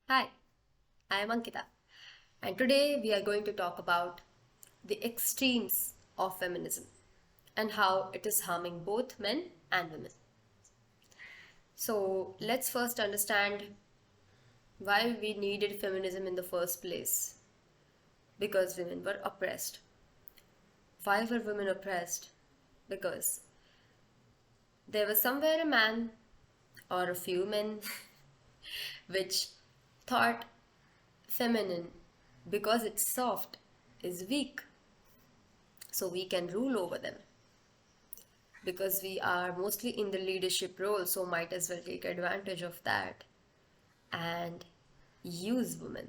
Hi, I am Ankita, and today we are going to talk about the extremes of feminism and how it is harming both men and women. So, let's first understand why we needed feminism in the first place. Because women were oppressed. Why were women oppressed? Because there was somewhere a man or a few men which thought feminine, because it's soft, is weak, so we can rule over them. Because we are mostly in the leadership role, so might as well take advantage of that and use women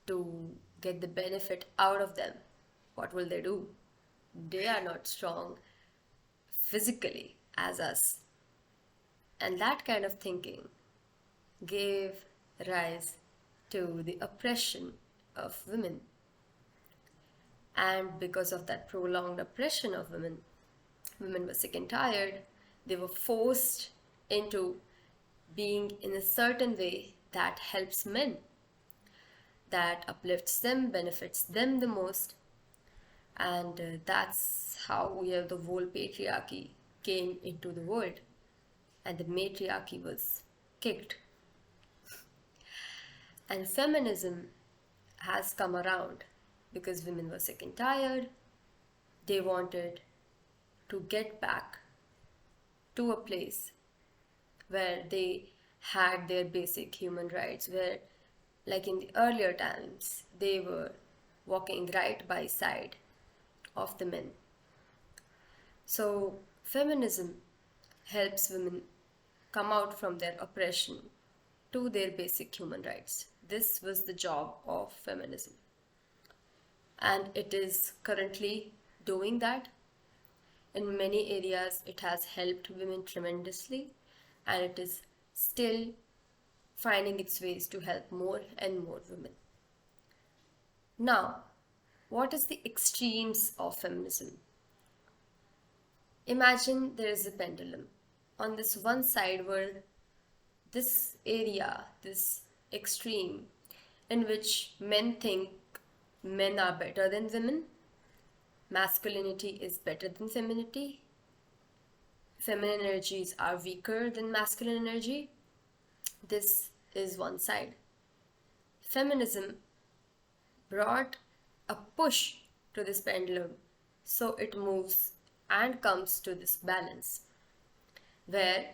to get the benefit out of them. What will they do? They are not strong physically as us. And that kind of thinking gave rise to the oppression of women. And because of that prolonged oppression of women, women were sick and tired. They were forced into being in a certain way that helps men, that uplifts them, benefits them the most. And that's how the whole patriarchy came into the world. And the matriarchy was kicked. And feminism has come around because women were sick and tired. They wanted to get back to a place where they had their basic human rights, where, like in the earlier times, they were walking right by side of the men. So, feminism helps women come out from their oppression to their basic human rights. This was the job of feminism. And it is currently doing that. In many areas, it has helped women tremendously, and it is still finding its ways to help more and more women. Now, what is the extremes of feminism? Imagine there is a pendulum. On this one side were this area, this extreme, in which men think men are better than women, masculinity is better than femininity, feminine energies are weaker than masculine energy. This is one side. Feminism brought a push to this pendulum so it moves and comes to this balance where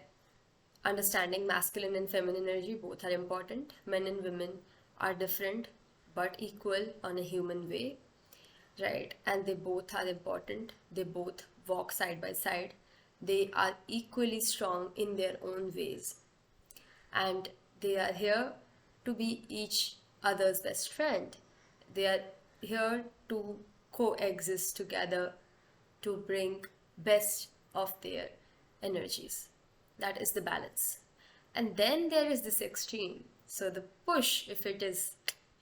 understanding masculine and feminine energy both are important. Men and women are different but equal on a human way, right? And they both are important. They both walk side by side. They are equally strong in their own ways. And they are here to be each other's best friend. They are here to coexist together to bring best of their energies. That is the balance. And then there is this extreme. So the push, if it is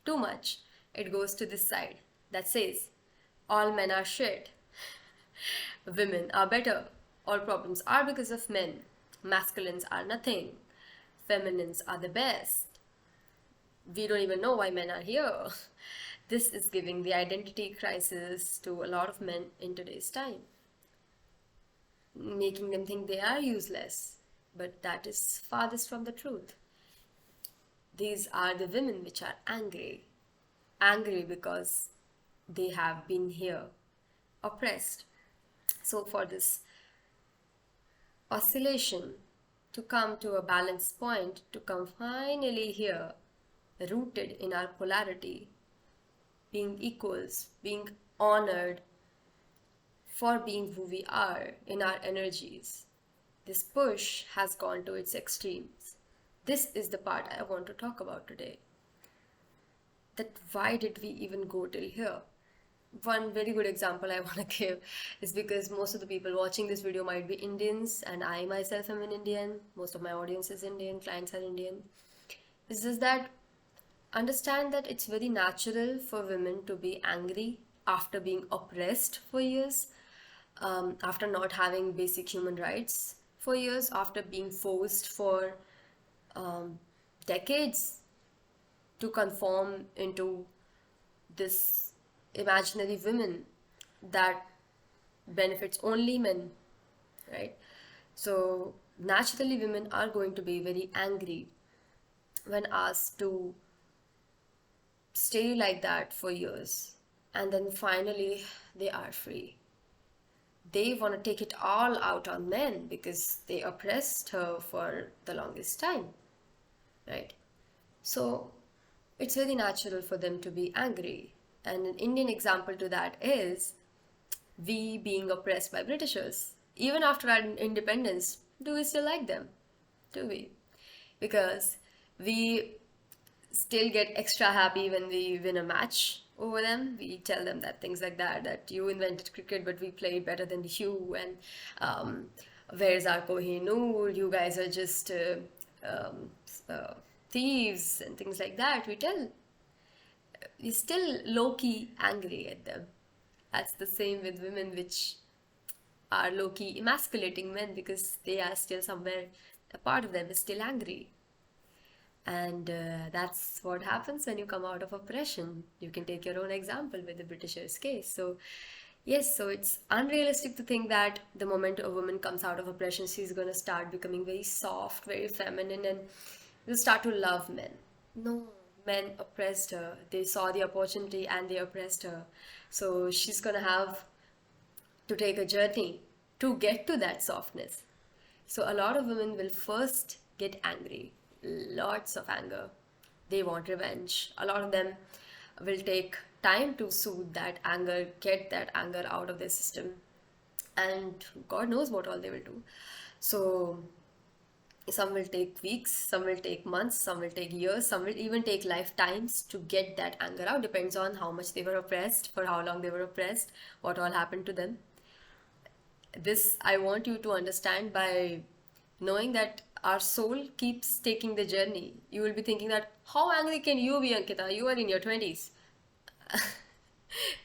too much, it goes to this side that says all men are shit, women are better, all problems are because of men, masculines are nothing, feminines are the best. We don't even know why men are here. This is giving the identity crisis to a lot of men in today's time, making them think they are useless. But that is farthest from the truth. These are the women which are angry. Angry because they have been here, oppressed. So, for this oscillation to come to a balance point, to come finally here, rooted in our polarity, being equals, being honored for being who we are in our energies, this push has gone to its extremes. This is the part I want to talk about today. That why did we even go till here? One very good example I want to give is because most of the people watching this video might be Indians, and I myself am an Indian. Most of my audience is Indian, clients are Indian. Is just that understand that it's very natural for women to be angry after being oppressed for years, after not having basic human rights for years, after being forced for decades to conform into this imaginary women that benefits only men, right? So naturally, women are going to be very angry when asked to stay like that for years, and then finally they are free. They want to take it all out on men because they oppressed her for the longest time, right? So it's very natural for them to be angry. And an Indian example to that is we being oppressed by Britishers. Even after our independence, do we still like them? Do we? Because we still get extra happy when we win a match over them. We tell them that things like that you invented cricket, but we played better than you, and um, where's our Kohinoor? You guys are just um, uh, thieves and things like that. We're still low key angry at them. That's the same with women, which are low key emasculating men because they are still somewhere, a part of them is still angry. And that's what happens when you come out of oppression. You can take your own example with the Britishers' case. So, yes, so it's unrealistic to think that the moment a woman comes out of oppression, she's going to start becoming very soft, very feminine, and will start to love men. No, men oppressed her. They saw the opportunity and they oppressed her. So, she's going to have to take a journey to get to that softness. So a lot of women will first get angry, lots of anger. They want revenge. A lot of them will take time to soothe that anger, get that anger out of their system. And God knows what all they will do. So some will take weeks, some will take months, some will take years, some will even take lifetimes to get that anger out. Depends on how much they were oppressed, for how long they were oppressed, what all happened to them. This I want you to understand by knowing that our soul keeps taking the journey. You will be thinking that, how angry can you be, Ankita? You are in your 20s.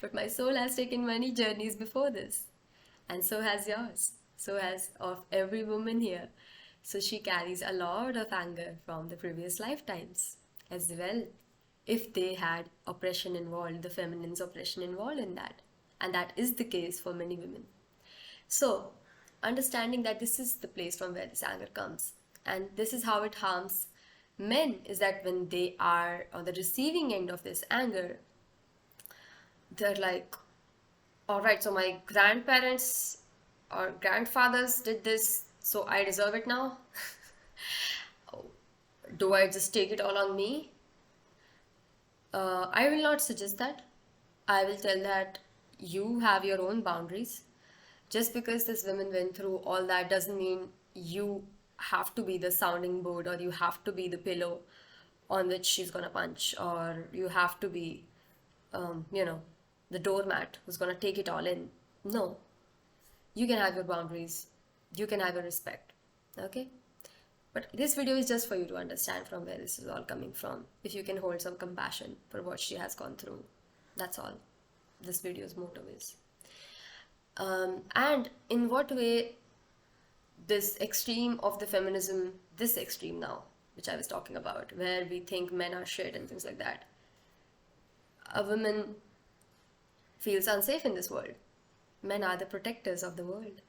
But my soul has taken many journeys before this, and so has yours. So has of every woman here. So she carries a lot of anger from the previous lifetimes as well. If they had oppression involved, the feminine's oppression involved in that. And that is the case for many women. So, understanding that this is the place from where this anger comes, and this is how it harms men, is that when they are on the receiving end of this anger, they're like, all right, so my grandparents or grandfathers did this, so I deserve it now. Do I just take it all on me? I will not suggest that. I will tell that you have your own boundaries. Just because this woman went through all that doesn't mean you have to be the sounding board, or you have to be the pillow on which she's gonna punch, or you have to be, you know, the doormat who's gonna take it all in. No, you can have your boundaries, you can have your respect, okay? But this video is just for you to understand from where this is all coming from. If you can hold some compassion for what she has gone through, that's all this video's motto is. And in what way this extreme of the feminism, this extreme now, which I was talking about, where we think men are shit and things like that, a woman feels unsafe in this world. Men are the protectors of the world.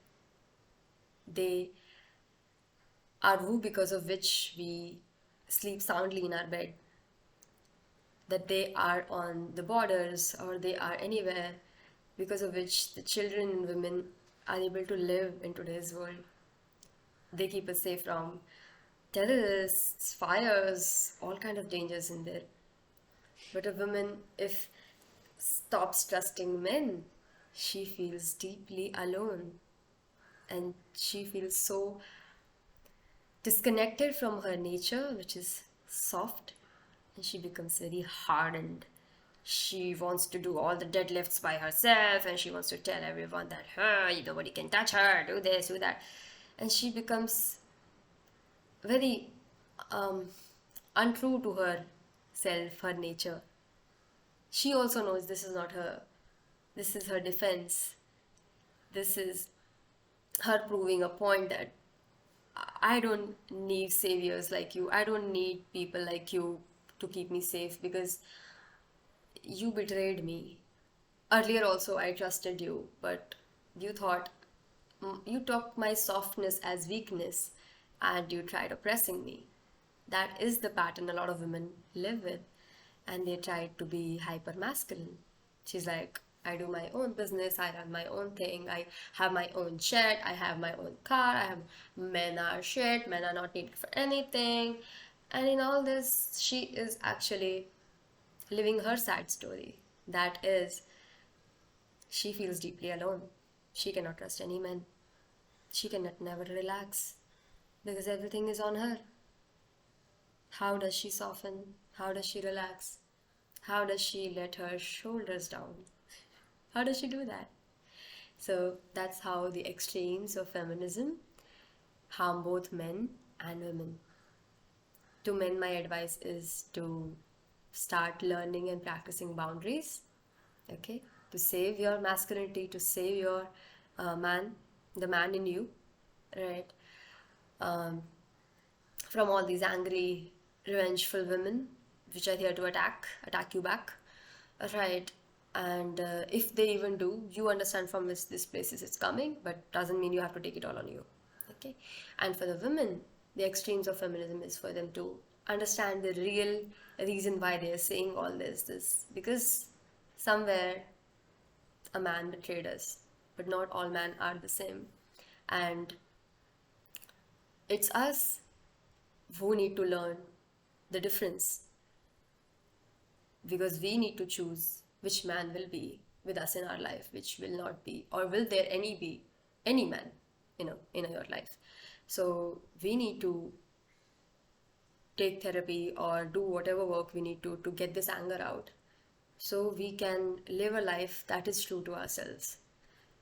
They are who because of which we sleep soundly in our bed. That they are on the borders or they are anywhere, because of which the children and women are able to live in today's world. They keep us safe from terrorists, fires, all kind of dangers in there. But a woman, if stops trusting men, she feels deeply alone, and she feels so disconnected from her nature, which is soft, and she becomes very hardened. She wants to do all the deadlifts by herself, and she wants to tell everyone that nobody can touch her, do this, do that. And she becomes very untrue to herself, her nature. She also knows this is not her. This is her defense. This is her proving a point that I don't need saviors like you. I don't need people like you to keep me safe because you betrayed me. Earlier, also, I trusted you, but you thought you took my softness as weakness and you tried oppressing me. That is the pattern a lot of women live with, and they try to be hyper masculine. She's like, I do my own business, I run my own thing, I have my own jet, I have my own car, I have men are shit, men are not needed for anything. And in all this, she is actually living her sad story. That is, she feels deeply alone. She cannot trust any man. She cannot never relax because everything is on her. How does she soften? How does she relax? How does she let her shoulders down? How does she do that? So that's how the extremes of feminism harm both men and women. To men, my advice is to start learning and practicing boundaries, okay? To save your masculinity, to save your man, the man in you, right? Um, from all these angry, revengeful women, which are here to attack you back, right? And if they even do, you understand from this places it's coming, but doesn't mean you have to take it all on you, okay? And for the women, the extremes of feminism is for them to understand the real reason why they are saying all this because somewhere a man betrayed us, but not all men are the same, and it's us who need to learn the difference because we need to choose which man will be with us in our life, which will not be, or will there be any man, in your life. So we need to take therapy or do whatever work we need to get this anger out, so we can live a life that is true to ourselves,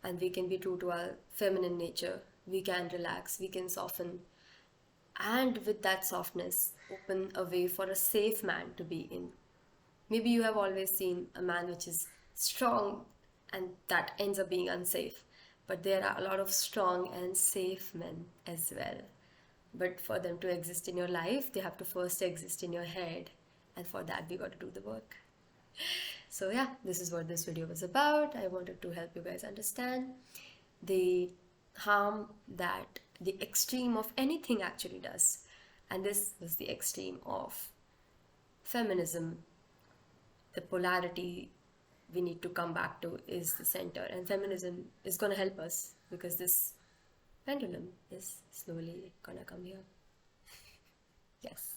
and we can be true to our feminine nature. We can relax, we can soften, and with that softness, open a way for a safe man to be in. Maybe you have always seen a man which is strong and that ends up being unsafe. But there are a lot of strong and safe men as well. But for them to exist in your life, they have to first exist in your head. And for that, we got to do the work. So, yeah, this is what this video was about. I wanted to help you guys understand the harm that the extreme of anything actually does. And this was the extreme of feminism. The polarity we need to come back to is the center, and feminism is going to help us because this pendulum is slowly gonna come here. Yes.